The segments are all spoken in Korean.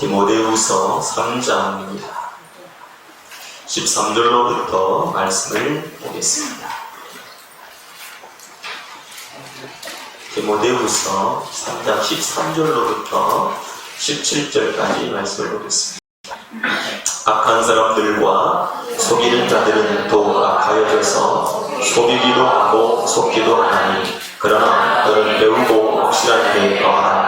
디모데후서 3장입니다. 13절로부터 말씀을 보겠습니다. 디모데후서 3장 13절로부터 17절까지 말씀을 보겠습니다. 악한 사람들과 속이는 자들은 더욱 악하여져서 속이기도 하고 속기도 하나니, 그러나 너는 배우고 확실한 데 거하라.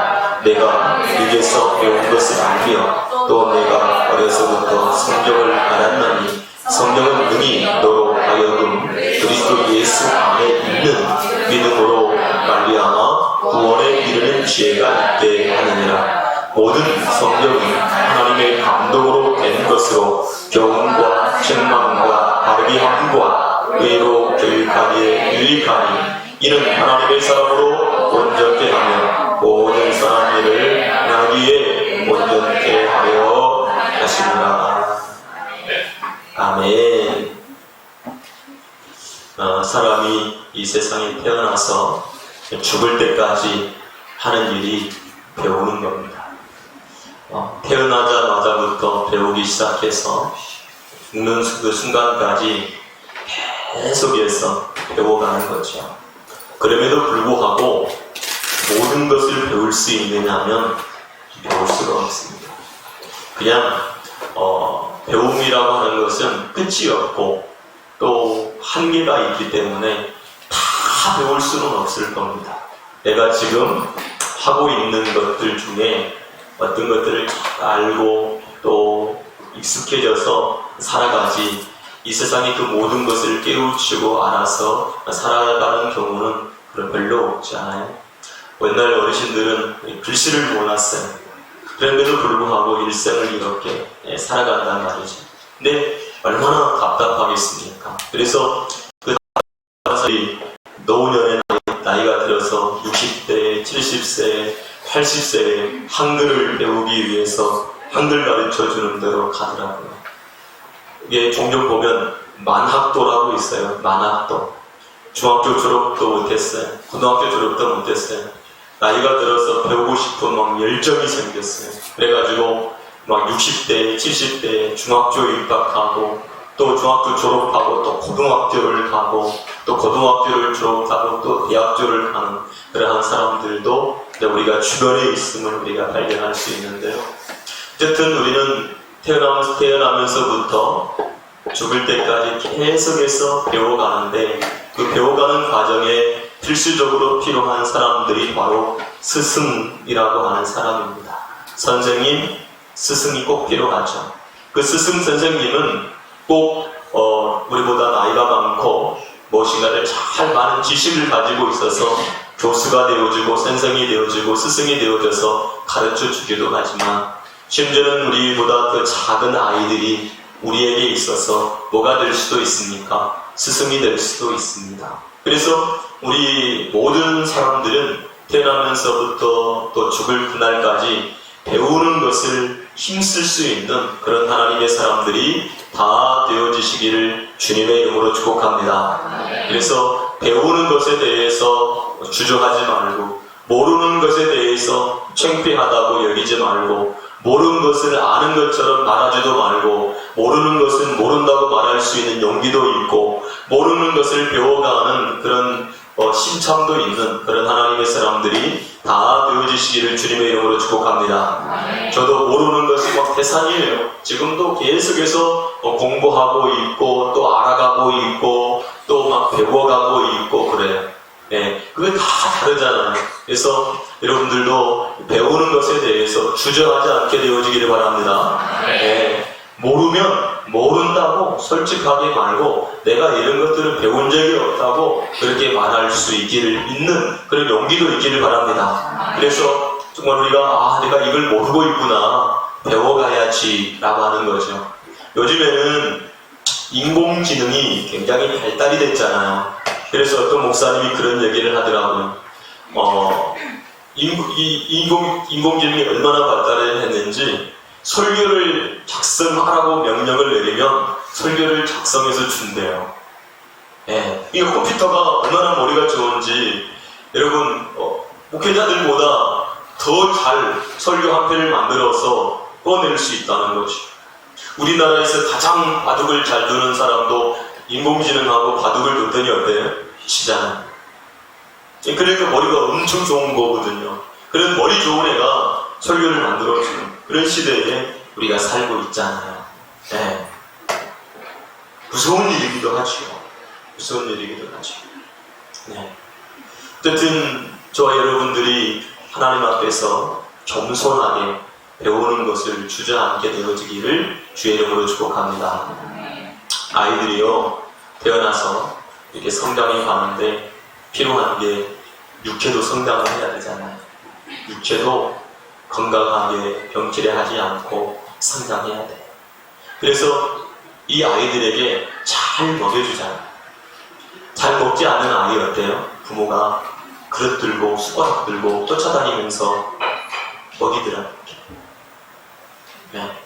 내가 네게서 배운 것을 알며 또 내가 어려서부터 성경을 알았나니, 성경은 능히 너로 하여금 그리스도 예수 안에 있는 믿음으로 말미암아 구원에 이르는 지혜가 있게 하느니라. 모든 성경이 하나님의 감동으로 된 것으로 교훈과 책망과 바르게 함과 의로 교육하기에 유익하니, 이는 하나님의 사람으로 온전케 하며 모든 선한 일을 나기에 온전케 하려 하시니라. 아멘. 사람이 이 세상에 태어나서 죽을 때까지 하는 일이 배우는 겁니다. 태어나자마자부터 배우기 시작해서 죽는 그 순간까지 계속해서 배워가는 거죠. 그럼에도 불구하고 모든 것을 배울 수 있느냐 하면 배울 수가 없습니다. 그냥 배움이라고 하는 것은 끝이 없고 또 한계가 있기 때문에 다 배울 수는 없을 겁니다. 내가 지금 하고 있는 것들 중에 어떤 것들을 잘 알고 또 익숙해져서 살아가지, 이 세상의 그 모든 것을 깨우치고 알아서 살아가는 경우는 별로 없지 않아요? 옛날 어르신들은 글씨를 몰랐어요. 그런데도 불구하고 일생을 이렇게 살아간단 말이죠. 근데 얼마나 답답하겠습니까? 그래서 그 사람들이 노년의 나이가 들어서 60대, 70세, 80세에 한글을 배우기 위해서 한글 가르쳐주는 대로 가더라고요. 이게 종종 보면 만학도라고 있어요. 만학도. 중학교 졸업도 못했어요. 고등학교 졸업도 못했어요. 나이가 들어서 배우고 싶은 막 열정이 생겼어요. 그래가지고 막 60대, 70대 중학교 입학하고 또 중학교 졸업하고 또 고등학교를 가고 또 고등학교를 졸업하고 또 대학교를 가는 그러한 사람들도 우리가 주변에 있음을 우리가 발견할 수 있는데요. 어쨌든 우리는 태어나면서부터 죽을 때까지 계속해서 배워가는데, 그 배워가는 과정에 필수적으로 필요한 사람들이 바로 스승이라고 하는 사람입니다. 선생님, 스승이 꼭 필요하죠. 그 스승 선생님은 꼭 우리보다 나이가 많고 무엇인가를 잘 많은 지식을 가지고 있어서 교수가 되어주고 선생이 되어주고 스승이 되어져서 가르쳐주기도 하지만, 심지어는 우리보다 더 작은 아이들이 우리에게 있어서 뭐가 될 수도 있습니까? 스승이 될 수도 있습니다. 그래서 우리 모든 사람들은 태어나면서부터 또 죽을 그날까지 배우는 것을 힘쓸 수 있는 그런 하나님의 사람들이 다 되어지시기를 주님의 이름으로 축복합니다. 그래서 배우는 것에 대해서 주저하지 말고, 모르는 것에 대해서 창피하다고 여기지 말고, 모르는 것을 아는 것처럼 말하지도 말고, 모르는 것은 모른다고 말할 수 있는 용기도 있고, 모르는 것을 배워가는 그런 심참도 있는 그런 하나님의 사람들이 다 되어지시기를 주님의 이름으로 축복합니다. 저도 모르는 것이 막 태산이에요. 지금도 계속해서 공부하고 있고 또 알아가고 있고 또 막 배워가고 있고 그래요. 그게 다 다르잖아요. 그래서 여러분들도 배우는 것에 대해서 주저하지 않게 되어지기를 바랍니다. 모르면 모른다고 솔직하게 말고, 내가 이런 것들을 배운 적이 없다고 그렇게 말할 수 있는 그런 용기도 있기를 바랍니다. 그래서 정말 우리가 내가 이걸 모르고 있구나, 배워가야지 라고 하는 거죠. 요즘에는 인공지능이 굉장히 발달이 됐잖아요. 그래서 어떤 목사님이 그런 얘기를 하더라고요. 인공지능이 얼마나 발달을 했는지, 설교를 작성하라고 명령을 내리면 설교를 작성해서 준대요. 이 컴퓨터가 얼마나 머리가 좋은지, 여러분 목회자들보다 더 잘 설교 한 편을 만들어서 꺼낼 수 있다는 거지. 우리나라에서 가장 바둑을 잘 두는 사람도 인공지능하고 바둑을 뒀더니 어때요? 지잖아요. 그러니까 머리가 엄청 좋은 거거든요. 그런 머리 좋은 애가 설교를 만들어주는 그런 시대에 우리가 살고 있잖아요. 네. 무서운 일이기도 하죠. 무서운 일이기도 하죠. 네. 어쨌든 저와 여러분들이 하나님 앞에서 겸손하게 배우는 것을 주저앉게 되어지기를 주의 이름으로 축복합니다. 아이들이요, 태어나서 이렇게 성장해 가는데 필요한 게 육체도 성장을 해야 되잖아요. 육체도 건강하게 병치레하지 않고 성장해야 돼요. 그래서 이 아이들에게 잘 먹여주잖아요. 잘 먹지 않는 아이 어때요? 부모가 그릇 들고 숟가락 들고 쫓아다니면서 먹이더라. 네.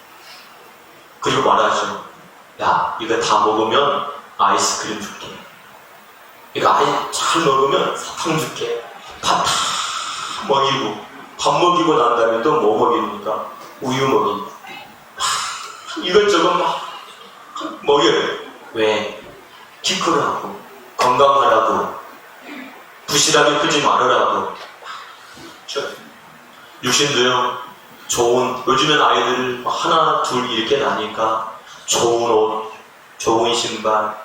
그리고 말하죠. 야, 이거 다 먹으면 아이스크림 줄게. 이거 아이 잘 먹으면 사탕 줄게. 밥 다 먹이고, 밥 먹이고 난 다음에 또 뭐 먹입니까? 우유 먹이고. 이것저것 막 먹여요. 왜? 키 크라고, 건강하라고, 부실하게 크지 말으라고. 육신도요, 요즘엔 아이들 하나, 둘 이렇게 나니까 좋은 옷, 좋은 신발,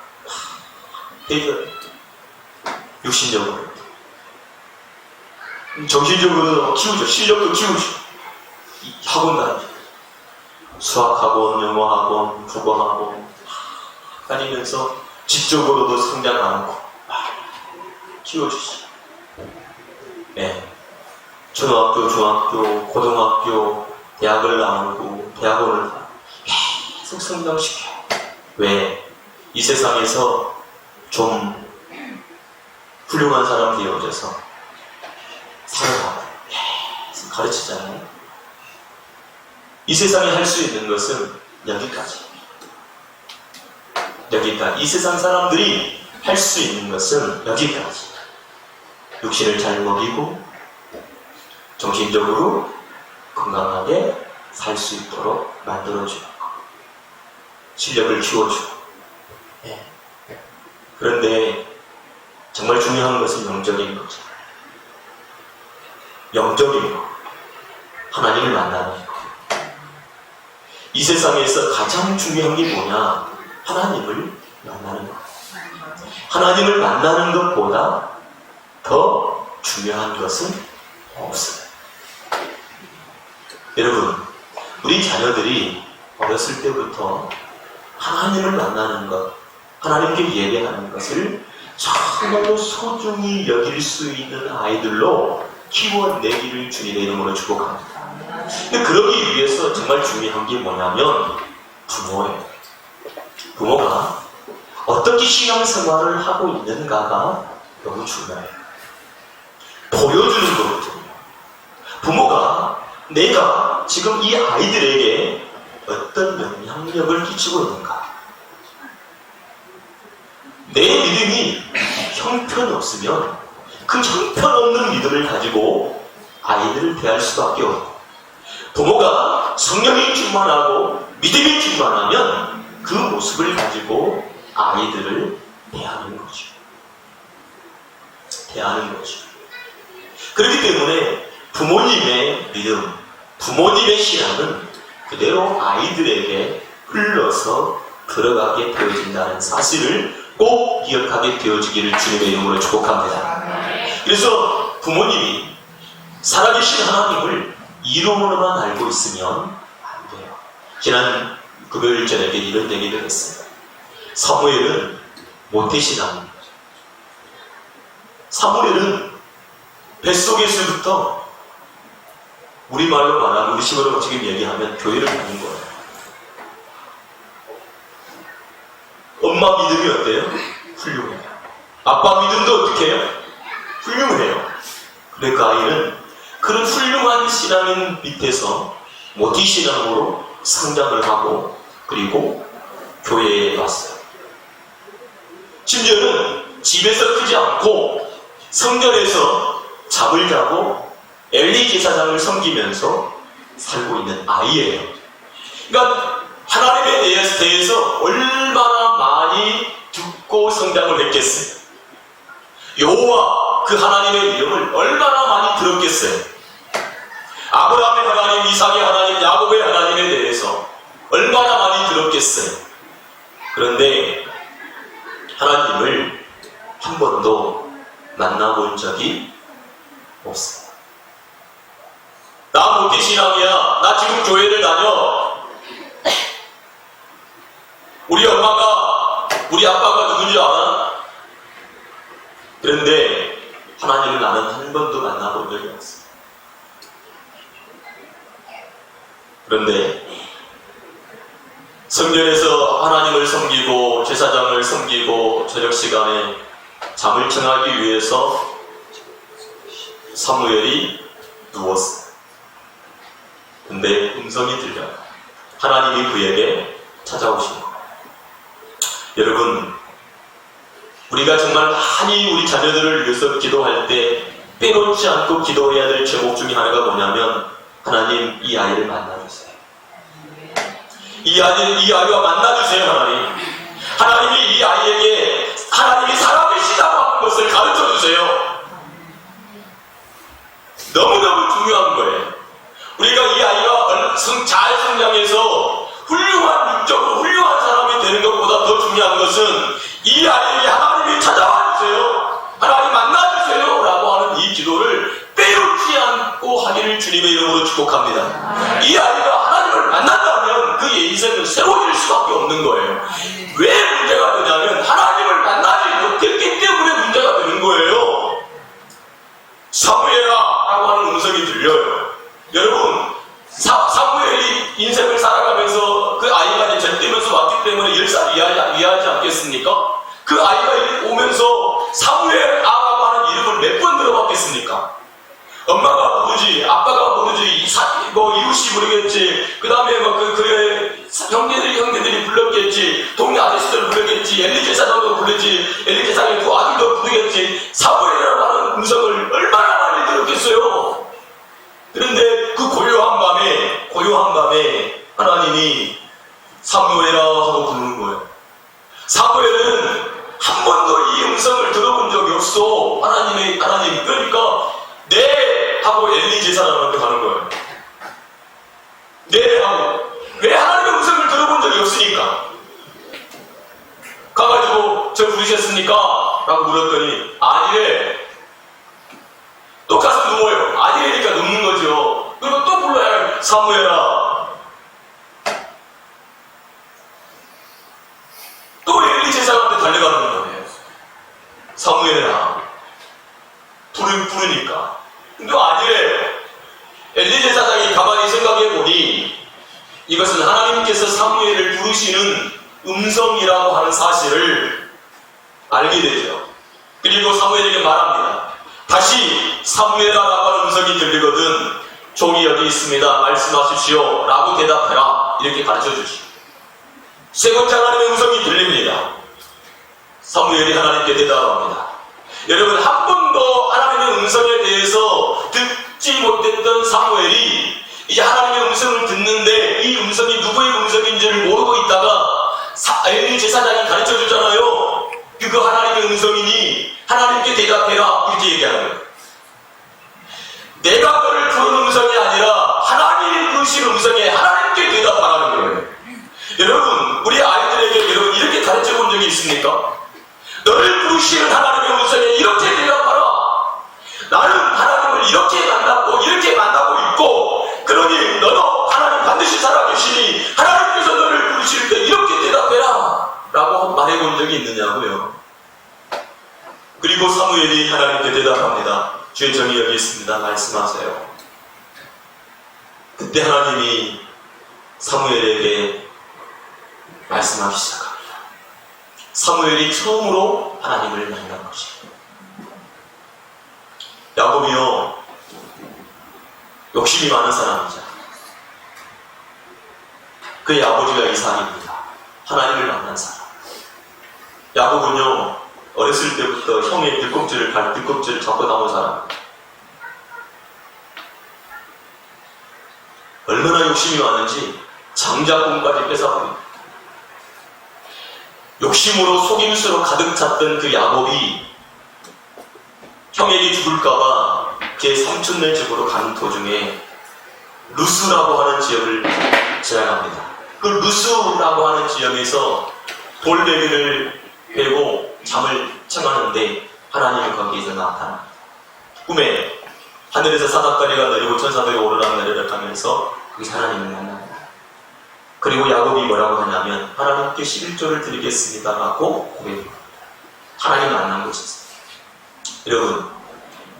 되게 육신적으로. 정신적으로도 키우죠. 실력도 키우죠. 학원 다니죠. 수학학원, 영어학원, 국어학원 다니면서 지적으로도 성장하고 키워주시죠. 네. 초등학교, 중학교, 고등학교, 대학을 나오고 대학원을 계속 성장시켜요. 왜? 이 세상에서 좀 훌륭한 사람 되어져서 살아가고 계속 가르치잖아요. 이 세상에 할 수 있는 것은 여기까지. 이 세상 사람들이 할 수 있는 것은 여기까지. 육신을 잘 먹이고 정신적으로 건강하게 살 수 있도록 만들어주고 실력을 키워주고. 네. 그런데 정말 중요한 것은 영적인 거죠. 영적인 거. 하나님을 만나는 거. 이 세상에서 가장 중요한 게 뭐냐? 하나님을 만나는 거. 하나님을 만나는 것보다 더 중요한 것은 없어요. 여러분, 우리 자녀들이 어렸을 때부터 하나님을 만나는 것, 하나님께 예배하는 것을 정말로 소중히 여길 수 있는 아이들로 키워내기를 주님의 이름으로 축복합니다. 근데 그러기 위해서 정말 중요한 게 뭐냐면 부모예요. 부모가 어떻게 신앙생활을 하고 있는가가 너무 중요해요. 보여주는 거거든요. 부모가 내가 지금 이 아이들에게 어떤 영향력을 끼치고 있는가. 내 믿음이 형편없으면 그 형편없는 믿음을 가지고 아이들을 대할 수밖에 없고, 부모가 성령이 충만하고 믿음이 충만하면 그 모습을 가지고 아이들을 대하는 거죠. 그렇기 때문에 부모님의 믿음, 부모님의 신앙은 그대로 아이들에게 흘러서 들어가게 되어진다는 사실을 꼭 기억하게 되어지기를 주님의 이름으로 축복합니다. 그래서 부모님이 살아계신 하나님을 이름으로만 알고 있으면 안 돼요. 지난 금요일 저녁에 이런 얘기를 했어요. 사무엘은 모태신앙입니다. 사무엘은 뱃속에서부터 우리말로 말하면, 우리식으로 지금 얘기하면 교회를 다닌 거예요. 엄마 믿음이 어때요? 훌륭해요. 아빠 믿음도 어떻게 해요? 훌륭해요. 그러니까 아이는 그런 훌륭한 신앙인 밑에서 모태신앙으로 성장을 하고 그리고 교회에 왔어요. 심지어는 집에서 크지 않고 성전에서 잠을 자고 엘리 제사장을 섬기면서 살고 있는 아이예요. 그러니까 하나님에 대해서 얼마나 많이 듣고 성장을 했겠어요. 여호와 그 하나님의 이름을 얼마나 많이 들었겠어요. 아브라함의 하나님, 이삭의 하나님, 야곱의 하나님에 대해서 얼마나 많이 들었겠어요. 그런데 하나님을 한 번도 만나본 적이 없어요. 나 모태신앙이야. 나 지금 교회를 다녀. 우리 엄마가, 우리 아빠가 누군지 알아? 그런데 하나님을 나는 한 번도 만나본 적이 없어요. 그런데 성전에서 하나님을 섬기고 제사장을 섬기고 저녁 시간에 잠을 청하기 위해서 사무엘이 누웠어요. 근데 음성이 들려요. 하나님이 그에게 찾아오신 거예요. 여러분, 우리가 정말 많이 우리 자녀들을 위해서 기도할 때 빼놓지 않고 기도해야 될 제목 중에 하나가 뭐냐면, 하나님 이 아이를 만나주세요. 이 아이와 만나주세요. 하나님이 이 아이에게 하나님이 살아계시다고 하는 것을 가르쳐주세요. 너무너무 중요한 거예요. 우리가 이 아이가 잘 성장해서 훌륭한 육적으로 훌륭한 사람이 되는 것보다 더 중요한 것은 이 아이에게 하나님이 찾아와 주세요. 하나님 만나주세요. 라고 하는 이 기도를 빼놓지 않고 하기를 주님의 이름으로 축복합니다. 이 아이가 하나님을 만난다면 그의 인생은 새로워질 수밖에 없는 거예요. 왜 문제가 되냐면 하나님을 만나지 못했기 때문에 문제가 되는 거예요. 사무엘아 라고 하는 음성이 들려요. 여러분, 사무엘이 인생을 살아가면서 그 아이가 젖되면서 왔기 때문에 10살 이해하지 않겠습니까? 그 아이가 오면서 사무엘아라고 하는 이름을 몇 번 들어봤겠습니까? 엄마가 부르지, 아빠가 부르지, 이웃이 부르겠지, 그 다음에 형제들이 불렀겠지, 동네 아저씨들 부르겠지, 엘리 제사장도 부르지, 엘리 제사장의 두 아들도 부르겠지, 사무엘이라고 하는 음성을 얼마나 많이 들었겠어요? 그런데 그 고요한 밤에 하나님이 사무엘아 하고 부르는 거예요. 사무엘은 한 번도 이 음성을 들어본 적이 없어. 하나님, 그러니까 네 하고 엘리 제사장한테 가는 거예요. 네 하고. 왜 하나님의 음성을 들어본 적이 없으니까. 가가지고 저 부르셨습니까? 라고 물었더니 아니래. 또 가서 누워요. 아니래니까 눕는 거죠. 그리고 또 불러요. 사무엘아. 또 엘리 제사장한테 달려가는 거예요. 사무엘아. 부르니까. 근데 아니래. 엘리 제사장이 가만히 생각해보니 이것은 하나님께서 사무엘을 부르시는 음성이라고 하는 사실을 알게 되죠. 그리고 사무엘에게 말합니다. 다시 사무엘아라고 하는 음성이 들리거든 종이 여기 있습니다. 말씀하십시오. 라고 대답해라. 이렇게 가르쳐주시오. 세 번째 하나님의 음성이 들립니다. 사무엘이 하나님께 대답합니다. 여러분, 한 번도 하나님의 음성에 대해서 듣지 못했던 사무엘이 이제 하나님의 음성을 듣는데 이 음성이 누구의 음성인지를 모르고 있다가 엘리 제사장이 가르쳐주잖아요. 그거 하나님의 음성이니 하나님께 대답해라. 이렇게 얘기하는 거예요. 내가 너를 부르는 음성이 아니라 하나님이 부르신 음성에 하나님께 대답하라는 거예요. 여러분, 우리 아이들에게 여러분 이렇게 가르쳐 본 적이 있습니까? 너를 부르시는 하나님의 음성에 이렇게 대답하라. 나는 하나님을 이렇게 만나고 있고, 그러니 너도 하나님 반드시 살아계시니 하나님께서 너를 부르실 때 이렇게 대답해라. 라고 말해본 적이 있느냐고요. 그리고 사무엘이 하나님께 대답합니다. 주의 종이 여기 있습니다. 말씀하세요. 그때 하나님이 사무엘에게 말씀하기 시작합니다. 사무엘이 처음으로 하나님을 만난 것입니다. 야곱이요, 욕심이 많은 사람이죠. 그의 아버지가 이삭입니다. 하나님을 만난 사람. 야곱은요, 어렸을 때부터 형의 뒤꿈치를 잡고 나온 사람. 얼마나 욕심이 많은지 장자권까지 뺏어버립니다. 욕심으로 속임수로 가득 찼던 그 야곱이 형에게 죽을까봐 그의 삼촌네 집으로 가는 도중에 루스라고 하는 지역을 지나갑니다. 그 루스라고 하는 지역에서 돌베개를 베고 잠을 청하는데 하나님이 거기에서 나타납니다. 꿈에 하늘에서 사닥다리가 내리고 천사들이 오르락내리락 하면서 거기서 하나님을 만납니다. 그리고 야곱이 뭐라고 하냐면 하나님께 11조를 드리겠습니다 라고 고백합니다. 하나님 만난 곳이었어요. 여러분,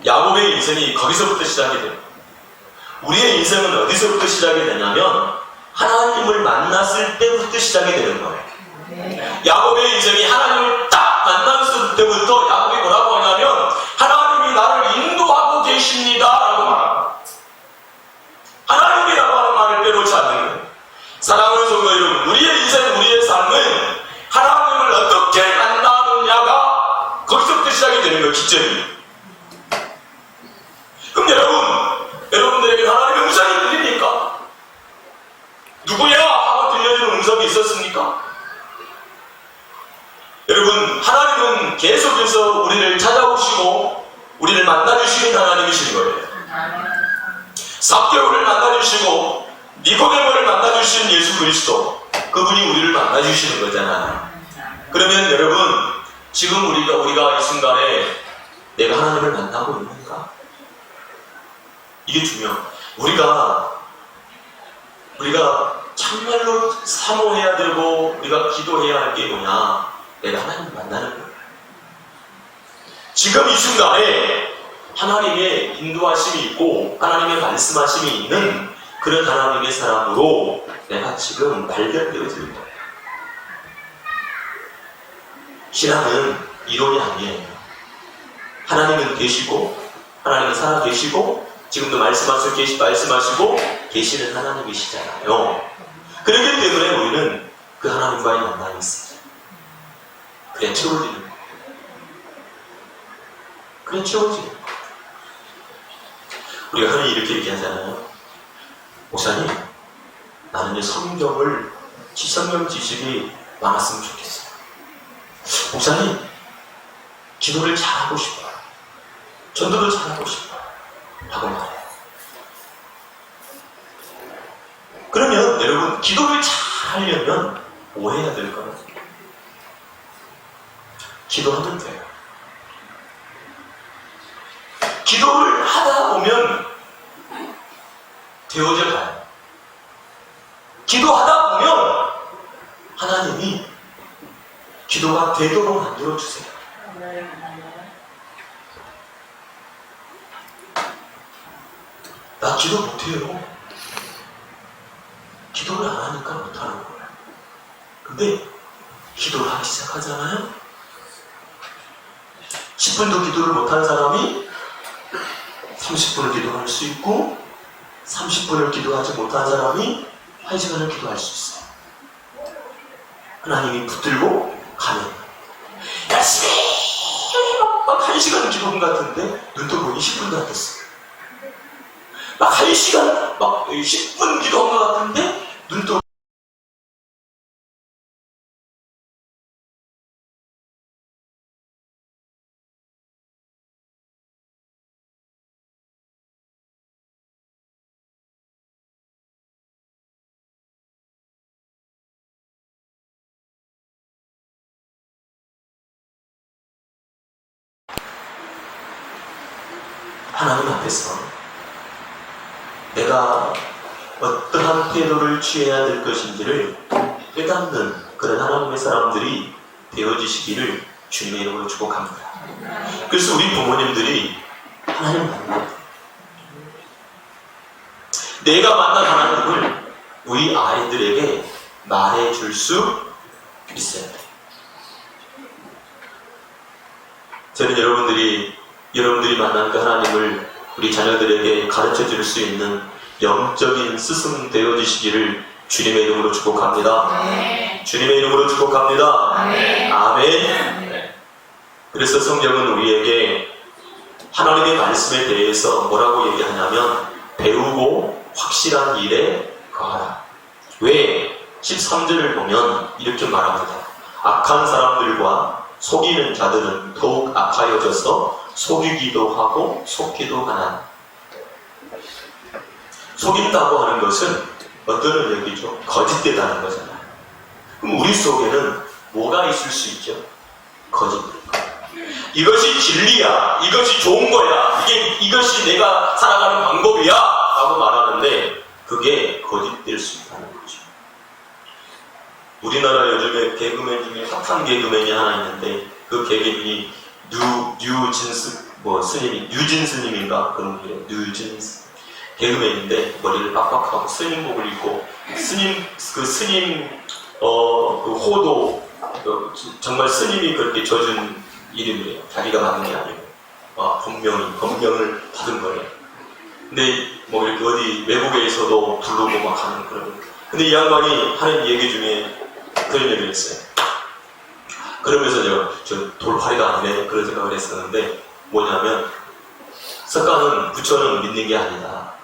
야곱의 인생이 거기서부터 시작이 돼요. 우리의 인생은 어디서부터 시작이 되냐면 하나님을 만났을 때부터 시작이 되는 거예요. 야곱의 인생이 하나님을 딱 만났을 때부터 야곱이 뭐라고 하냐면 하나님이 나를 인도하고 계십니다 라고 말합니다. 하나님이라고 하는 말을 빼놓지 않는 거예요. 사랑하는 성도 여러분, 우리의 인생, 우리의 삶은 하나님을 어떻게 만나느냐가 거기서부터 시작이 되는 거예요. 기점이. 그럼 여러분들에게 하나님의 음성이 들립니까? 누구야? 하고 들려주는 음성이 있었습니까? 여러분, 하나님은 계속해서 우리를 찾아오시고 우리를 만나주시는 하나님이신 거예요. 삭개오를 만나주시고 니고데모를 만나주신 예수 그리스도, 그분이 우리를 만나주시는 거잖아요. 그러면 여러분, 지금 우리가 이 순간에 내가 하나님을 만나고 있는가? 이게 중요해요. 우리가 참말로 사모해야 되고 우리가 기도해야 할 게 뭐냐? 내가 하나님을 만나는 거예요. 지금 이 순간에 하나님의 인도하심이 있고 하나님의 말씀하심이 있는 그런 하나님의 사람으로 내가 지금 발견되어질 거예요. 신앙은 이론이 아니에요. 하나님은 계시고 하나님은 살아 계시고 지금도 말씀하시고 계시는 하나님이시잖아요. 그렇기 때문에 우리는 그 하나님과의 만남이 있어요. 그래 채워지는 거예요. 그래 채워지는 거예요. 우리가 흔히 이렇게 얘기하잖아요. 목사님, 나는 성경 지식이 많았으면 좋겠어요. 목사님, 기도를 잘하고 싶어요. 전도를 잘하고 싶어요. 라고 말해요. 그러면 여러분, 기도를 잘하려면 뭐 해야 될까요? 기도하면 돼요. 기도를 하다 보면 되어져 가요. 기도하다 보면 하나님이 기도가 되도록 만들어주세요. 나 기도 못해요. 기도를 안 하니까 못하는 거예요. 근데 기도를 하기 시작하잖아요. 10분도 기도를 못하는 사람이 30분을 기도할 수 있고 30분을 기도하지 못한 사람이 1시간을 기도할 수 있어요. 하나님이 붙들고 가면 열심히 막 1시간 기도한 것 같은데 눈 떠보니 10분도 안 됐어요. 막 1시간, 막 10분 기도한 것 같은데 눈 떠 하나님 앞에서 내가 어떠한 태도를 취해야 될 것인지를 깨닫는 그런 하나님의 사람들이 되어지시기를 주님의 이름으로 축복합니다. 그래서 우리 부모님들이 하나님 만나요. 내가 만난 하나님을 우리 아이들에게 말해줄 수 있어야 돼요. 저는 여러분들이 만난 그 하나님을 우리 자녀들에게 가르쳐 줄 수 있는 영적인 스승 되어지시기를 주님의 이름으로 축복합니다. 네. 주님의 이름으로 축복합니다. 네. 아멘. 그래서 성경은 우리에게 하나님의 말씀에 대해서 뭐라고 얘기하냐면 배우고 확실한 일에 거하라. 왜 13절을 보면 이렇게 말합니다. 악한 사람들과 속이는 자들은 더욱 악하여져서 속이기도 하고 속기도 하나니. 속인다고 하는 것은 어떤 의미죠? 거짓되다는 거잖아요. 그럼 우리 속에는 뭐가 있을 수 있죠? 거짓된 거. 이것이 진리야, 이것이 좋은 거야, 이것이 내가 살아가는 방법이야 라고 말하는데 그게 거짓될 수 있다는 거죠. 우리나라 요즘에 개그맨 중에 핫한 개그맨이 하나 있는데 그 개그맨이 뉴진 스님인가 그런 분이에요. 뉴진 개그맨인데 머리를 빡빡하고 스님복을 입고 그 호도 정말 스님이 그렇게 져준 이름이에요. 자기가 만든 게 아니고 법명을 받은 거예요. 근데 뭐 이렇게 어디 외국에서도 부르고 막 하는 그런. 근데 이 양반이 하는 얘기 중에 그런 얘기를 했어요. 그러면서 저 돌팔이가 아니네 그런 생각을 했었는데 뭐냐면 석가는 부처는 믿는 게 아니다.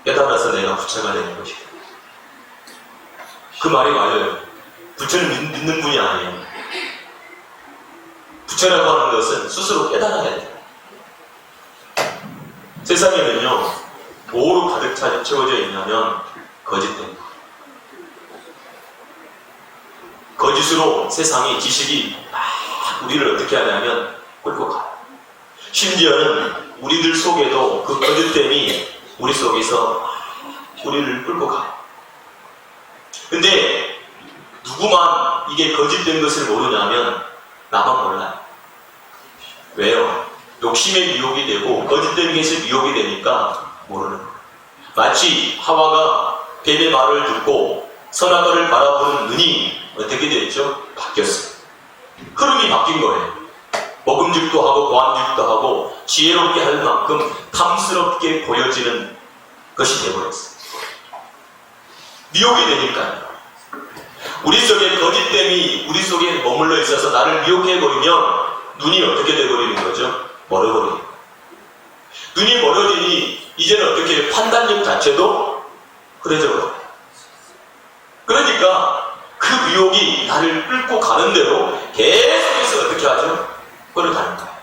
깨달아서 내가 부처가 되는 것이다. 그 말이 맞아요. 부처는 믿는 분이 아니에요. 부처라고 하는 것은 스스로 깨달아야 돼요. 세상에는요, 뭐로 가득 채워져 있냐면 거짓된 거. 거짓으로 세상이 지식이 막 우리를 어떻게 하냐면 끌고 가요. 심지어는 우리들 속에도 그 거짓됨이 우리 속에서 우리를 끌고 가요. 근데 누구만 이게 거짓된 것을 모르냐면 나만 몰라요. 왜요? 욕심의 미혹이 되고 거짓된 것이 미혹이 되니까 모르는 거예요. 마치 하와가 뱀의 말을 듣고 선악과를 바라보는 눈이 어떻게 됐죠? 바뀌었어요. 흐름이 바뀐 거예요. 먹음직도 하고 보안직도 하고 지혜롭게 할 만큼 탐스럽게 보여지는 것이 되어버렸어요. 미혹이 되니까요. 우리 속에 거짓됨이 우리 속에 머물러 있어서 나를 미혹해버리면 눈이 어떻게 돼버리는 거죠? 멀어버리는 거예요. 눈이 멀어지니 이제는 어떻게 판단력 자체도 흐려져 버려요. 그러니까 그 미혹이 나를 끌고 가는 대로 계속해서 어떻게 하죠? 끌어가는 거예요.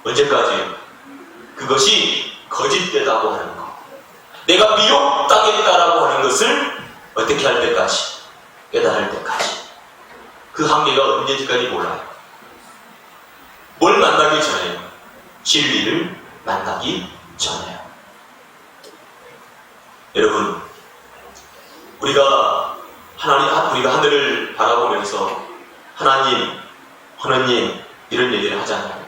언제까지? 그것이 거짓되다고 하는 거. 내가 미혹당했다라고 하는 것을 어떻게 할 때까지? 깨달을 때까지. 그 한계가 언제까지 몰라요. 뭘 만나기 전에요? 진리를 만나기 전에요. 여러분, 우리가 하늘을 바라보면서 하나님 이런 얘기를 하잖아요.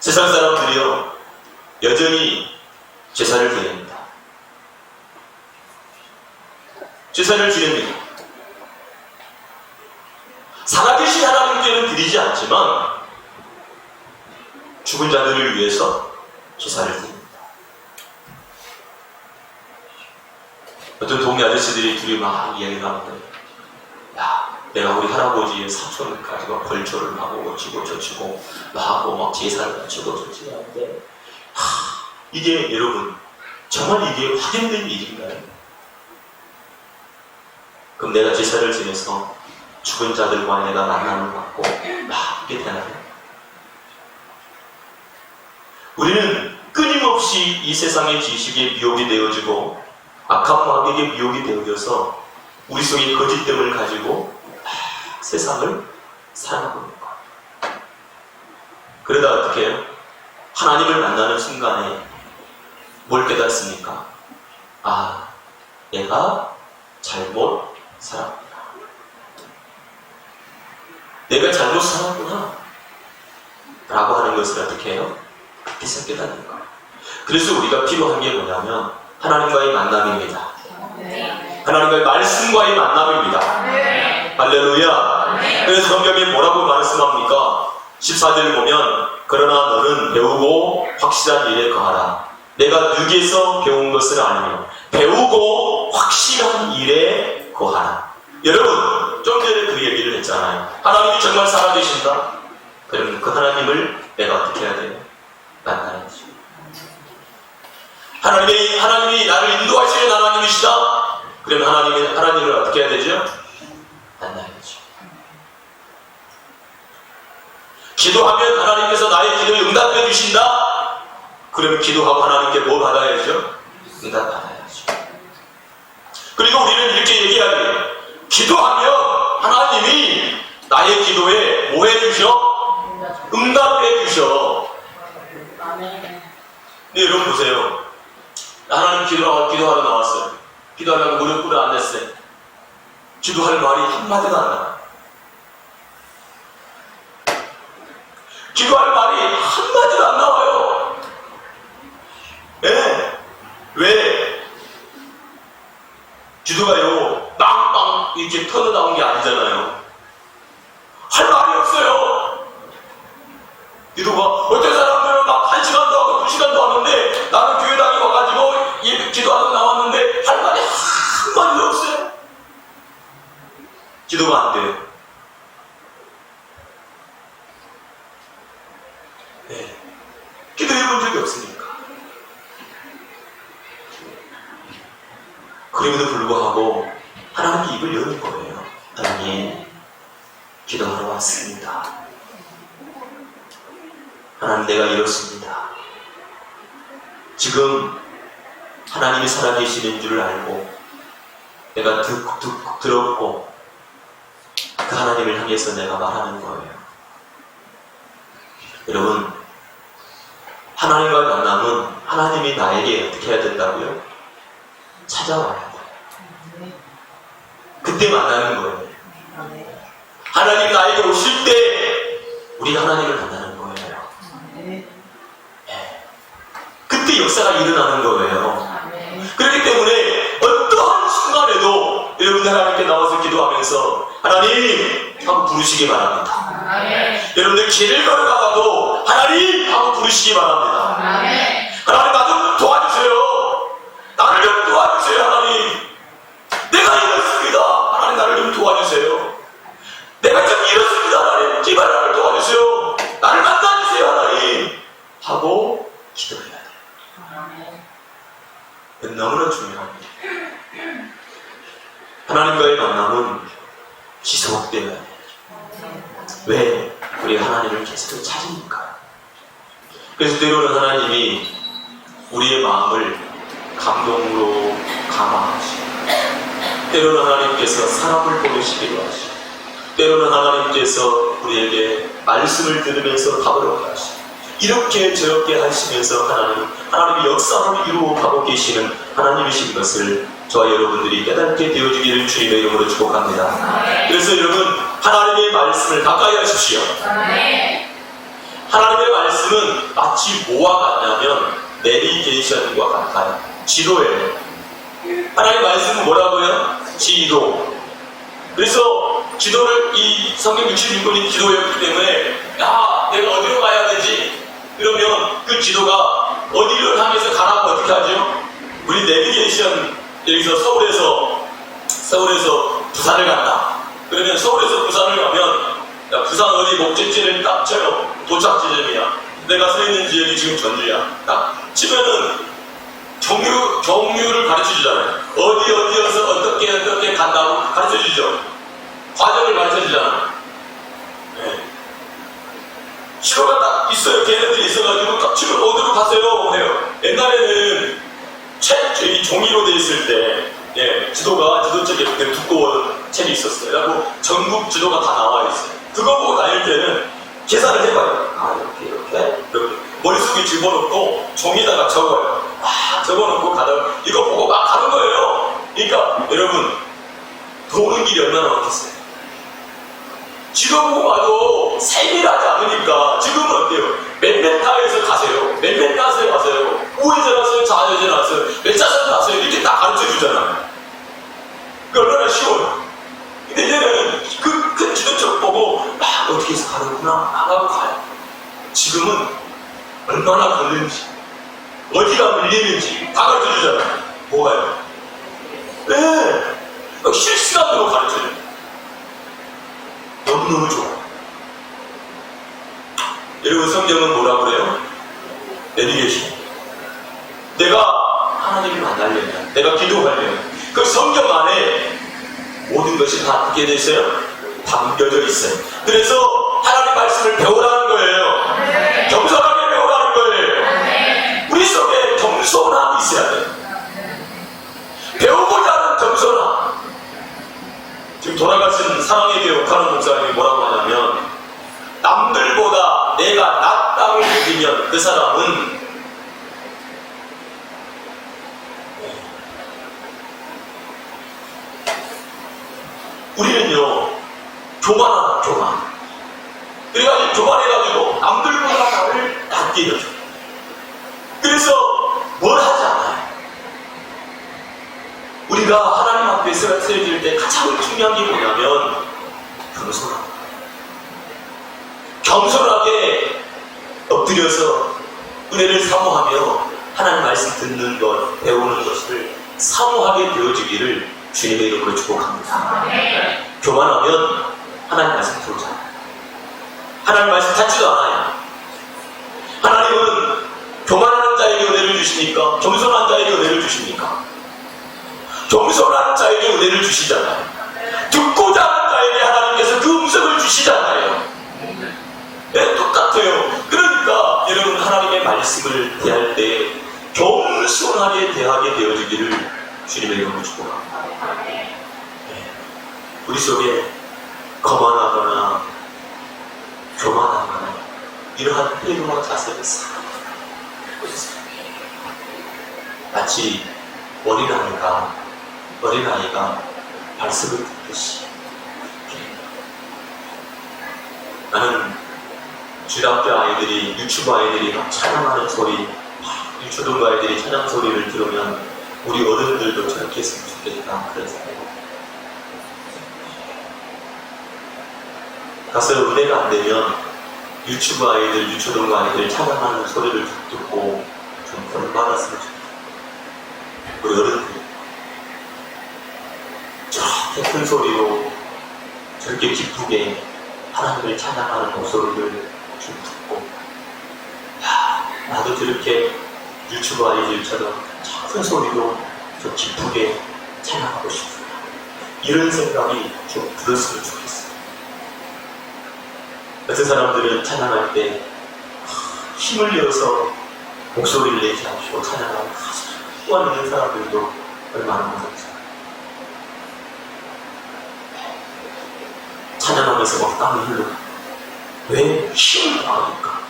세상 사람들이요 여전히 제사를 드립니다. 제사를 드립니다. 살아계신 하나님께는 드리지 않지만 죽은 자들을 위해서 제사를 드립니다. 어떤 동네 아저씨들이 둘이 막 이야기를 하는데, 야, 내가 우리 할아버지의 사촌 가지고 벌초를 하고 어찌고 저찌고 하고 막 제사를 바치고 저찌고 하는데, 이게 여러분 정말 이게 확인된 일인가요? 그럼 내가 제사를 지내서 죽은 자들과 내가 만남을 갖고 막 이게 되나요? 우리는 끊임없이 이 세상의 지식에 미혹이 되어지고 악한 마귀에게 미혹이 되어져서 우리 속에 거짓됨을 가지고 세상을 살아가고 있는 거예요. 그러다 어떻게 해요? 하나님을 만나는 순간에 뭘 깨닫습니까? 아, 내가 잘못 살았구나. 내가 잘못 살았구나. 라고 하는 것을 어떻게 해요? 그때서 깨닫는 거예요. 그래서 우리가 필요한 게 뭐냐면 하나님과의 만남입니다. 하나님과의 말씀과의 만남입니다. 할렐루야. 그래서 성경에 뭐라고 말씀합니까? 14절 보면 그러나 너는 배우고 확실한 일에 거하라. 내가 육에서 배운 것을 아니며 배우고 확실한 일에 거하라. 여러분 좀 전에 그 얘기를 했잖아요. 하나님이 정말 살아계신다? 그러면 그 하나님을 내가 어떻게 해야 돼요? 만나야지. 하나님이 나를 인도하시는 하나님이시다. 그러면 하나님을 어떻게 해야 되죠? 만나야죠. 기도하면 하나님께서 나의 기도에 응답해 주신다? 그러면 기도하고 하나님께 뭐 받아야죠? 응답 받아야죠. 그리고 우리는 이렇게 얘기해야 돼요. 기도하면 하나님이 나의 기도에 뭐 해주셔? 응답해 주셔. 근데 여러분 보세요. 하나님 기도하러 나왔어요. 기도하려고 무릎 꿇어 앉았어요. 기도할 말이 한마디도 안 나와요. 기도할 말이 한마디도 안 나와요. 네. 왜? 기도가요, 빵빵 이렇게 터져나온 게 아니잖아요. 할 말이 없어요. 기도가, 어떤 사람들은 막 1시간도 하고 2시간도 하는데, 나는 교회당에 와가지고 기도하러 나왔는데, 할 말이 한마디도 없어요. 기도가 안 돼요. 네. 기도해 본 적이 없으니까. 그럼에도 불구하고 하나님이 입을 여는 거예요. 하나님, 기도하러 왔습니다. 하나님, 내가 이렇습니다. 지금 하나님이 살아계시는 줄 알고 내가 들었고 그 하나님을 향해서 내가 말하는 거예요. 여러분, 하나님과 만남은 하나님이 나에게 어떻게 해야 된다고요? 찾아와야 돼요. 그때 만나는 거예요. 하나님 나에게 오실 때 우리 하나님을 만나는 거예요. 네. 그때 역사가 일어나는 거예요. 그렇기 때문에 어떠한 순간에도 여러분들 하나님께 나와서 기도하면서 하나님 하고 부르시기 바랍니다. 여러분들 길을 걸어가봐도 하나님 하고 부르시기 바랍니다. 하나님 나 좀 도와주세요. 나를 좀 도와주세요. 하나님, 내가 이렇습니다. 하나님 나를 좀 도와주세요. 내가 좀 이렇습니다. 하나님, 제발 나를 도와주세요. 나를 만나주세요. 하나님 하고 기도해야 돼요. 너무나 중요합니다. 하나님과의 만남은 지속되어야 돼요. 왜? 우리 하나님을 계속 찾으니까. 그래서 때로는 하나님이 우리의 마음을 감동으로 감화하시고, 때로는 하나님께서 사람을 보내시기도 하시고, 때로는 하나님께서 우리에게 말씀을 들으면서 답을 얻게 하시고, 이렇게 저렇게 하시면서 하나님이 역사를 이루어가고 계시는 하나님이신 것을 저와 여러분들이 깨닫게 되어주기를 주님의 이름으로 축복합니다. 그래서 여러분, 하나님의 말씀을 가까이 하십시오. 하나님의 말씀은 마치 뭐와 같냐면 내비게이션과 같아요. 지도예요. 하나님의 말씀은 뭐라고요? 지도. 그래서 지도를 이 성경 66권이 지도였기 때문에 내가 어디로 가야 되지? 그러면 그 지도가 어디를 향해서 가라고 어떻게 하죠? 우리 내비게이션, 여기서 서울에서 부산을 간다. 그러면 서울에서 부산을 가면 부산 어디 목적지를 딱 쳐요. 도착 지점이야. 내가 서 있는 지역이 지금 전주야. 딱 치면은 경유를 가르쳐 주잖아요. 어디여서 어떻게 간다고 가르쳐 주죠. 과정을 가르쳐 주잖아요. 네. 지도가 딱 있어요. 걔네들이 있어가지고 딱 지금 어디로 가세요? 해요. 옛날에는 이 종이로 돼 있을 때, 지도 책에 두꺼운 책이 있었어요. 그리고 전국 지도가 다 나와 있어요. 그거 보고 다닐 때는 계산을 해봐요. 이렇게. 머릿속에 집어넣고 종이에다가 적어요. 적어놓고 가다가 이거 보고 막 가는 거예요. 그러니까 여러분, 도는 길이 얼마나 많겠어요? 지도 보고 봐도 세밀하지 않으니까 지금은 어때요? 몇 타에서 가세요? 몇 타에서 가세요? 우회전 하세요? 좌회전 하세요? 몇 차선 하세요? 이렇게 딱 가르쳐 주잖아요. 그 얼마나 쉬워요. 근데 이제는 그 지도책 보고 어떻게 해서 가는구나 하고 가요. 지금은 얼마나 걸리는지, 어디가 밀리는지 다 가르쳐 주잖아요. 뭐가요? 네, 실시간으로 가르쳐 줘요. 너무너무 좋아. 여러분, 성경은 뭐라고 그래요? 내비게이션. 내가 하나님을 만나려면, 내가 기도하려면, 그 성경 안에 모든 것이 다 어떻게 되어 있어요? 담겨져 있어요. 그래서 하나님 말씀을 배우라는 거예요. 겸손하게 배우라는 거예요. 우리 속에 겸손함이 있어야 돼요. 배우고자 하는 겸손함. 지금 돌아가신 사랑의 교회 옥하는 목사님이 뭐라고 하냐면, 남들보다 내가 낫다고 느끼면 그 사람은 우리는요, 교만하다, 교만. 그래가지고 교만해가지고 남들보다 나를 낫게 여겨. 그래서 뭘 하지 않아요. 우리가 하나님 앞에 세워질 때 가장 중요한 게 뭐냐면 겸손함. 겸손하게 엎드려서 은혜를 사모하며 하나님 말씀 듣는 것, 배우는 것을 사모하게 되어지기를 주님의 이름으로 축복합니다. 교만하면 하나님 말씀 들어오지 않아요. 하나님 말씀 찾지도 않아요. 하나님은 교만하는 자에게 은혜를 주시니까 겸손한 자에게 은혜를 주십니까? 겸손한 자에게 은혜를 주시잖아요. 듣고자 하는 자에게 하나님께서 그 음성을 주시잖아요. 네, 똑같아요. 그러니까 여러분, 하나님의 말씀을 대할 때 겸손하게 대하게 되어지기를 주님의 이름으로 축복합니다. 네. 우리 속에 거만하거나 교만하거나 이러한 태도와 자세를 싹 보세요. 마치 어린아이가 말씀을 듣듯이. 나는 주일학교 아이들이, 유치부 아이들이 막 찬양하는 소리, 유초등부 아이들이 찬양 소리를 들으면 우리 어른들도 저렇게 했으면 좋겠다, 그런 생각이. 가서 은혜가 안 되면 유치부 아이들, 유초등부 아이들 찬양하는 소리를 듣고 좀 본받았으면 좋겠다. 우리 어른들 저렇게 큰 소리로 저렇게 기쁘게 하나님을 찬양하는 목소리를 좀 듣고, 나도 저렇게 유튜브 아이들처럼 큰 소리로 좀 기쁘게 찬양하고 싶어요. 이런 생각이 좀 들었으면 좋겠어요. 어떤 사람들은 찬양할 때 힘을 내어서 목소리를 내지 않고 찬양하고 희망 있는 사람들도 얼마나 많은지. 찬양하면서 막 땀을 흘러. 왜? 힘을 다하니까.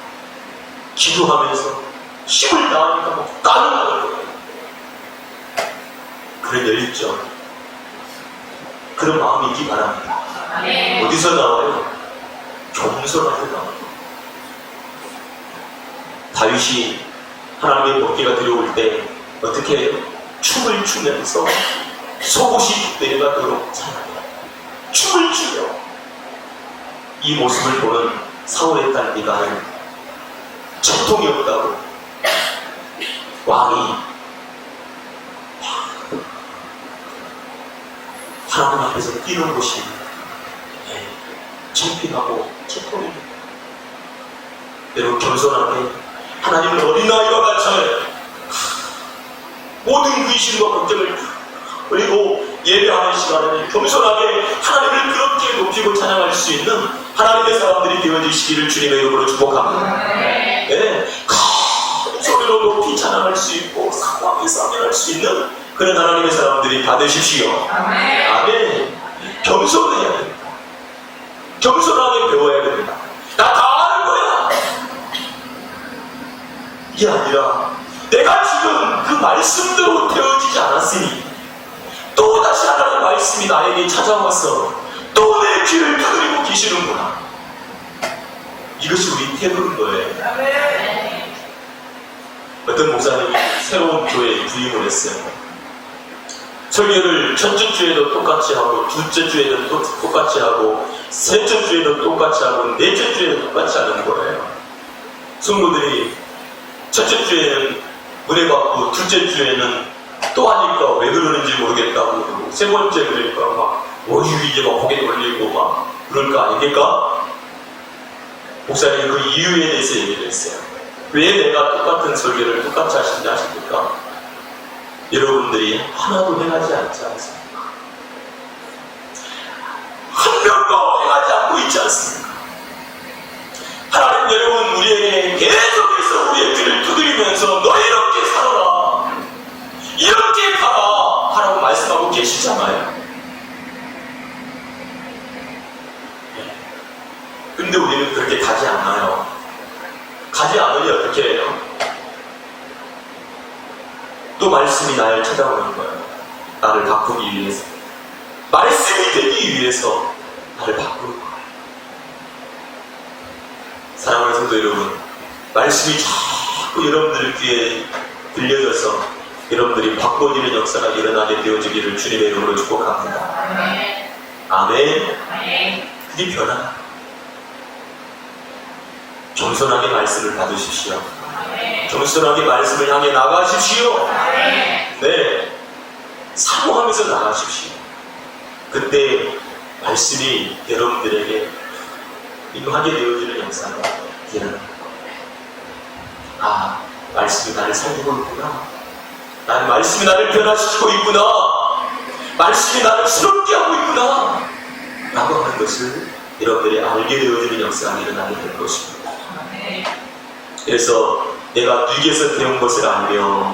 기도하면서 힘을 다하니까 막 땀을 흘러. 그런 열정, 그런 마음이 있기 바랍니다. 어디서 나와요? 겸손하게 나와요. 다윗이 하나님의 법궤가 들어올 때 어떻게 해요? 춤을 추면서 속옷이 내려가도록 찬양해요. 춤을 추며. 이 모습을 보는 사울의 딸 미가는 전통이 없다고 왕이 하나님 앞에서 뛰는 곳이 창피하고 채통입니다. 여러분, 겸손하게 하나님은 어린아이와 같이 모든 귀신과 걱정을 그리고 예배하는 시간에는 겸손하게 하나님을 그렇게 높이고 찬양할 수 있는 하나님의 사람들이 되어주시기를 주님의 이름으로 축복합니다. 네, 큰 소리로 높이 찬양할 수 있고 사랑하게 사랑할 수 있는 그런 하나님의 사람들이 다 되십시오. 아멘. 겸손해야 됩니다. 겸손하게 배워야 됩니다. 나 다 아는 거야. 이게 아니라 내가 지금 그 말씀대로 되어지지 않았으니 또 다시 하나님의 말씀이 나에게 찾아와서 또 내 귀를 두드리고 계시는구나. 이것이 우리 태도인 거예요. 어떤 목사님이 새로운 교회에 부임을 했어요. 설교를 첫째 주에도 똑같이 하고, 둘째 주에도 똑같이 하고, 셋째 주에도 똑같이 하고, 넷째 주에도 똑같이 하는 거예요. 성도들이 첫째 주에는 은혜 받고, 둘째 주에는 또 하니까 왜 그러는지 모르겠다고 그러고, 세 번째 그러니까 막 이제 막 고개 돌리고 막 그럴 거 아닙니까? 목사님이 그 이유에 대해서 얘기를 했어요. 왜 내가 똑같은 설교를 똑같이 하신지 아십니까? 여러분들이 하나도 행하지 않지 않습니까? 한 명도 행하지 않고 있지 않습니까? 하나님 여러분 우리에게 계속해서 우리의 귀를 두드리면서 너 이렇게 살아라, 이렇게 가라 하라고 말씀하고 계시잖아요. 근데 우리는 그렇게 가지 않아요. 가지 않으니 어떻게 해요? 또 말씀이 나를 찾아오는 거예요. 나를 바꾸기 위해서. 말씀이 되기 위해서 나를 바꾸는 거예요. 사랑하는 성도 여러분, 말씀이 자꾸 여러분들 귀에 들려져서 여러분들이 바꿔지는 역사가 일어나게 되어지기를 주님의 이름으로 축복합니다. 아멘. 그게 변화다. 겸손하게 말씀을 받으십시오. 겸손하게 말씀을 향해 나가십시오. 네, 사모하면서 나가십시오. 그때 말씀이 여러분들에게 임하게 되어지는 역사가 일어납니다. 아, 말씀이 나를 살리고 있구나. 말씀이 나를 변화시키고 있구나. 말씀이 나를 새롭게 하고 있구나 라고 하는 것을 여러분들이 알게 되어지는 역사가 일어나게 될 것입니다. 그래서 내가 누구에게서 배운 것을 알며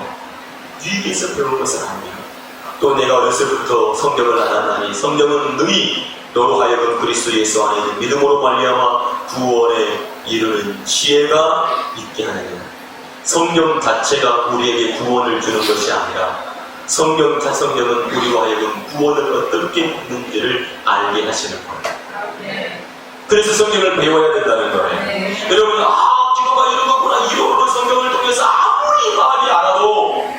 또 내가 어려서부터 성경을 알았나니 성경은 능히 너로 하여금 그리스도 예수 안에 있는 믿음으로 말미암아 구원에 이르는 지혜가 있게 하느니라. 성경 자체가 우리에게 구원을 주는 것이 아니라 성경은 우리와 하여금 구원을 어떻게 받는지를 알게 하시는 거예요. 그래서 성경을 배워야 된다는 거예요. 여러분, 기도가 이런 거구나, 이런 성경을 통해서 아무리 많이 알아도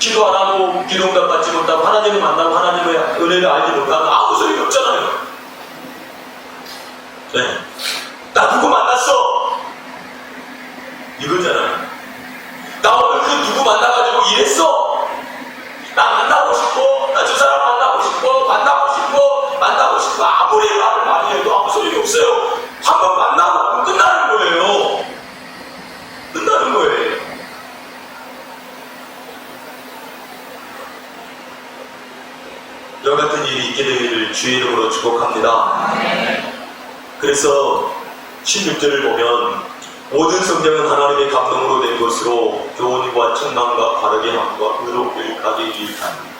기도 안 하고 기도응답 받지 못하고 하나님을 만나고 하나님의 은혜를 알지 못하면 아무 소리 없잖아요. 네. 나 누구 만났어? 이거잖아요. 나 오늘 그 누구 만나가지고 이랬어? 나 만나고 싶고, 나 저 사람 만나고 싶고, 만나고 싶고 아무리 말을 많이 해도 아무 소용이 없어요. 한번 만나고 끝나는 거예요. 이와 같은 일이 있게 되기를 주의 이름으로 축복합니다. 그래서 16절을 보면 모든 성경은 하나님의 감동으로 된 것으로 교훈과 책망과 바르게 함과 의롭게 가게 유익합니다.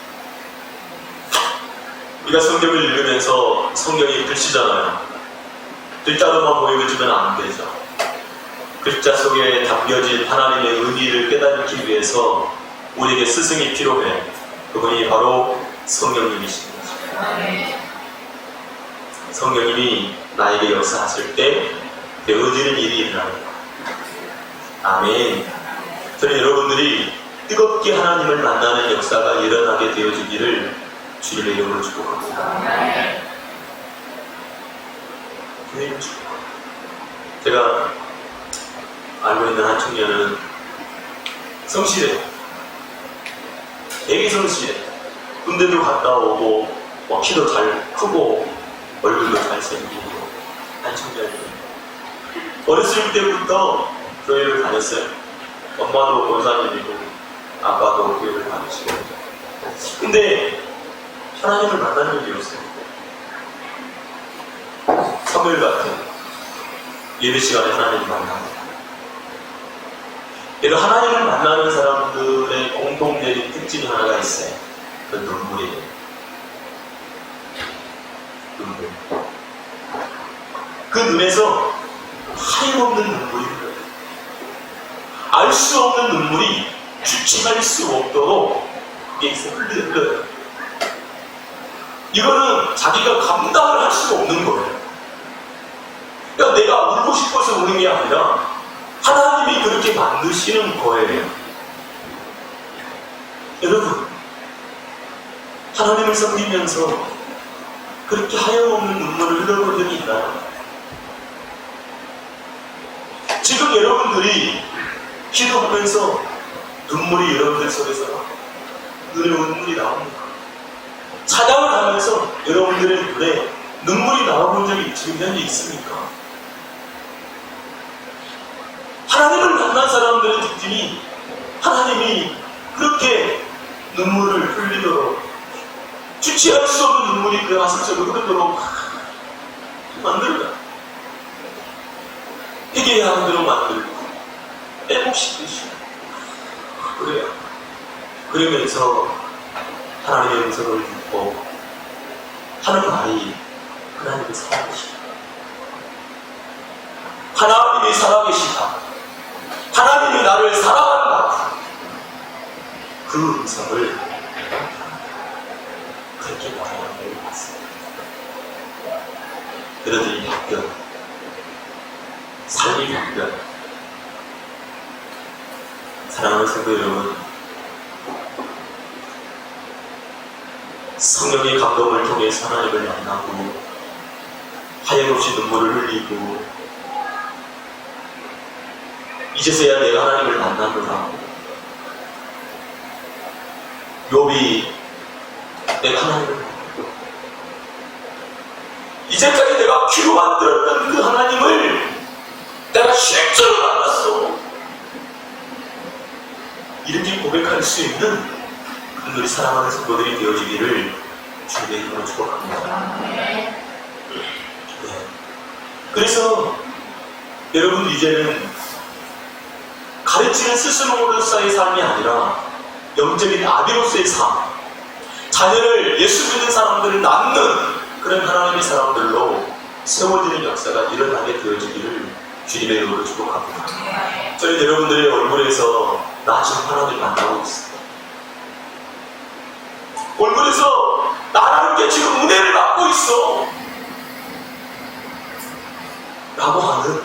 우리가 성경을 읽으면서 성경이 글씨잖아요. 글자로만 보여주면 안 되죠. 글자 속에 담겨진 하나님의 의미를 깨닫기 위해서 우리에게 스승이 필요해. 그분이 바로 성령님이십니다. 성령님이 나에게 역사하실 때 되어지는 일이 일어납니다. 아멘. 저는 여러분들이 뜨겁게 하나님을 만나는 역사가 일어나게 되어지기를 주님의 이름으로 축복합니다. 주님의 이름으로 축복합니다. 제가 알고 있는 한 청년은 성실해. 되게 성실해. 군대도 갔다 오고 키도 잘 크고 얼굴도 잘생기고 한 청년이에요. 어렸을 때부터 교회를 다녔어요. 엄마도 권사님이고 아빠도 교회를 다니시고. 근데 하나님을 만나는 일이 없어요. 3일 같은 예배 시간에 하나님을 만납니다. 이런 하나님을 만나는 사람들의 공통된 특징이 하나가 있어요. 그 눈물이에요. 눈물. 그 눈에서 하염없는 눈물이 흘러요. 알 수 없는 눈물이 주체할 수 없도록 여기서 흘러요. 이거는 자기가 감당을 할 수가 없는 거예요. 그러니까 내가 울고 싶어서 우는 게 아니라 하나님이 그렇게 만드시는 거예요. 여러분, 하나님을 섬기면서 그렇게 하염없는 눈물을 흘려본 적이 있나요? 지금 여러분들이 기도하면서 눈물이 여러분들 속에서 눈에 눈물이 나옵니다. 찬양을 하면서 여러분들의 눈에 눈물이 나와본 적이 지금 현재 있습니까? 하나님을 만난 사람들의 특징이 하나님이 그렇게 눈물을 흘리도록, 주체할 수 없는 눈물이 그 가슴속으로 흐르도록 만들어가. 회개해야 하는 대로 만들고 빼곡시키시. 그래요. 그러면서 하나님의 음성을 듣고 하는 말이 하나님이 살아계시다. 하나님이 살아계시다. 하나님이 나를 사랑한다. 그 음성을 그렇게 말하는 게 맞습니다. 여러분이 바뀌어. 삶이 바뀌어. 사랑하는 성도 여러분, 성령의 감동을 통해서 하나님을 만나고 하염없이 눈물을 흘리고 이제서야 내가 하나님을 만나노라. 욥이 내가 하나님을 만났고 이제까지 내가 귀로만 들었던 그 하나님을 내가 실제로 만났어. 이렇게 고백할 수 있는 우리 사랑하는 성도들이 되어지기를 주님의 이름으로 축복합니다. 네. 그래서 여러분 이제는 가르치는 스승으로서의 삶이 아니라 영적인 아비로서의 삶, 자녀를 예수 믿는 사람들을 낳는 그런 하나님의 사람들로 세워지는 역사가 일어나게 되어지기를 주님의 이름으로 축복합니다. 저희 여러분들의 얼굴에서 나 지금 하나님 만나고 있습니다. 얼굴에서 나라는 게 지금 은혜를 받고 있어 라고 하는,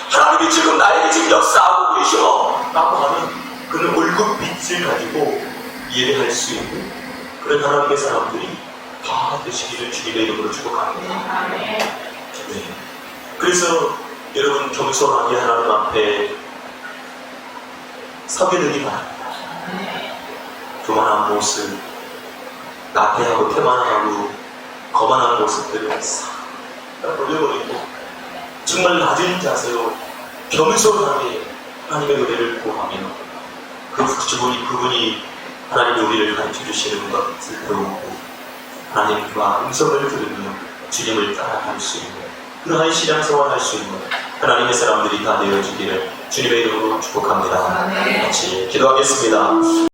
하나님이 지금 나에게 지금 역사하고 계셔 라고 하는 그런 얼굴빛을 가지고 예배할 수 있는 그런 하나님의 사람들이 다 되시기를 주님의 이름으로 축복합니다. 네. 그래서 여러분 겸손하게 하나님 앞에 서게 되기 바랍니다. 교만한 모습, 나태하고 태만하고 거만한 모습들을 싹 올려버리고 정말 낮은 자세로 겸손하게 하나님의 은혜를 구하며 그분이 하나님의 우리를 가르쳐 주시는 것을 배우고 하나님과 음성을 들으며 주님을 따라갈 수 있는 그러한 신앙생활 할 수 있는 하나님의 사람들이 다 되어지기를 주님의 이름으로 축복합니다. 같이 기도하겠습니다.